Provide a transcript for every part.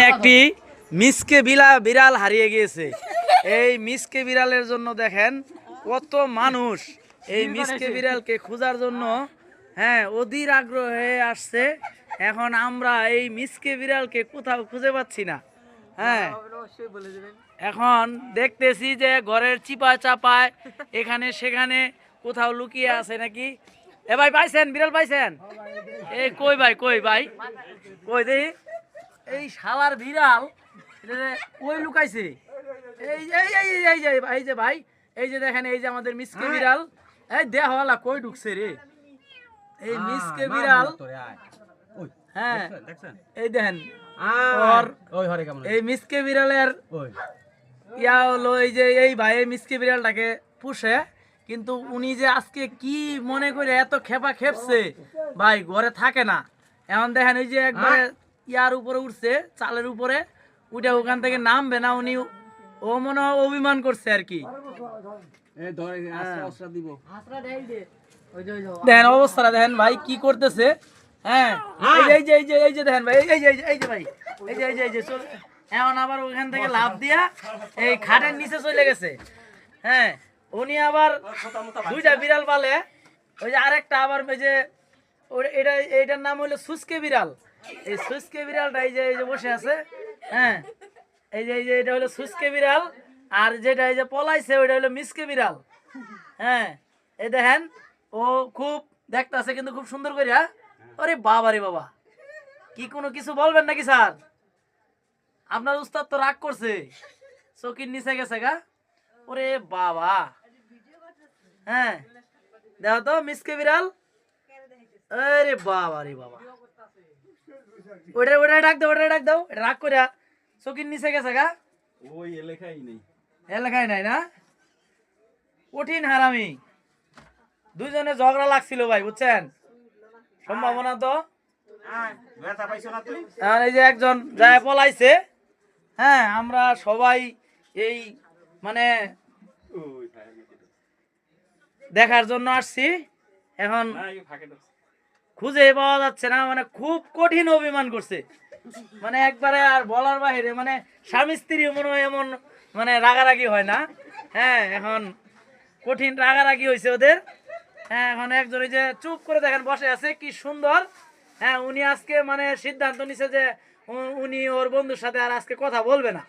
একটি মিসকে বিড়াল হারিয়ে গিয়েছে। এই মিসকে বিড়ালের জন্য দেখেন কত মানুষ এই মিসকে বিড়ালকে খোঁজার জন্য অধীর আগ্রহ হয়ে আসছে। এখন আমরা এই মিসকে বিড়ালকে কোথাও খুঁজে পাচ্ছি না। এখন দেখতেছি যে ঘরের চিপা চাপায় এখানে সেখানে কোথাও লুকিয়ে আছে নাকি। এ ভাই পাইছেন বিড়াল পাইছেন? এই কই ভাই কই দেখি এই শালার বিড়াল কই লুকাইছে? এই এই যে ভাই এই যে দেখেন এই যে আমাদের মিসকে বিড়াল এই দেহওয়ালা কই ঢুকছে রে এই মিসকে বিড়াল। এই দেখেন এই মিসকে বিড়ালের ইয়া হলো এই যে এই ভাই মিসকে বিড়ালটাকে পুষে, কিন্তু উনি যে আজকে কি মনে করে এত খেপা খেপছে ভাই ঘরে থাকে না। এখন দেখেন এই যে একবারে ইয়ার উপরে উঠছে চালের উপরে উঠে ওখান থেকে নামবে না উনি, ও মনে হয় অভিমান করছে আর কি। দেখেন অবস্থাটা দেখেন ভাই কি করতেছে। এই যে দেখেন ভাই এই যে ভাই এখন আবার ওখান থেকে লাফ দিয়া এই খাটের নিচে চলে গেছে। উনি আবার দুইটা বিড়াল পালে, ওই যে আরেকটা আবার ওই যে এইটার নাম হলো সুস্কে বিড়াল। এই সুস্কে বিড়ালটা এই যে বসে আছে। এই যে এটা হলো সুস্কে বিড়াল, আর যেটা এই যে পলাইছে ওইটা হলো মিসকে বিড়াল। এই দেখেন ও খুব দেখতেছে কিন্তু খুব সুন্দর করে। আরে বাবা রে বাবা, কি কোনো কিছু বলবেন নাকি স্যার? আপনার উস্তাদ তো রাগ করছে, চকির নিচে গেছে গা। ওরে বাবা, দেখো তো মিসকে বিড়াল। আরে বাবা রে বাবা, ওটা ডাক দাও এটা রাগ করে চকির নিচে গেছে গা। ওই এলাকায় নাই না, কঠিন হারামি। দুইজনে ঝগড়া লাগছিল ভাই বুঝছেন, সম্ভাবনা তো। এই যে একজন যায় পলাইছে। আমরা সবাই এই মানে দেখার জন্য আসছি। এখন খুঁজে পাওয়া যাচ্ছে না, মানে খুব কঠিন অভিমান করছে, মানে একবারে আর বলার বাহিরে। মানে স্বামী স্ত্রী মনে হয় এমন মানে রাগারাগি হয় না। এখন কঠিন রাগারাগি হয়েছে ওদের। এখন একজন এই যে চুপ করে দেখেন বসে আছে কি সুন্দর। উনি আজকে মানে সিদ্ধান্ত নিছে যে উনি ওর বন্ধুর সাথে আর আজকে কথা বলবে না।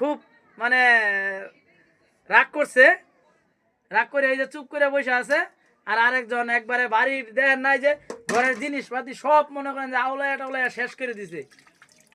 খুব মানে রাগ করছে, রাগ করে এই যে চুপ করে বসে আছে। আর আরেকজন একবারে বাড়ির দেখেন নাই যে ঘরের জিনিসপাতি সব মনে করেন যে আউলাইয়া টাউলাইয়া শেষ করে দিছে।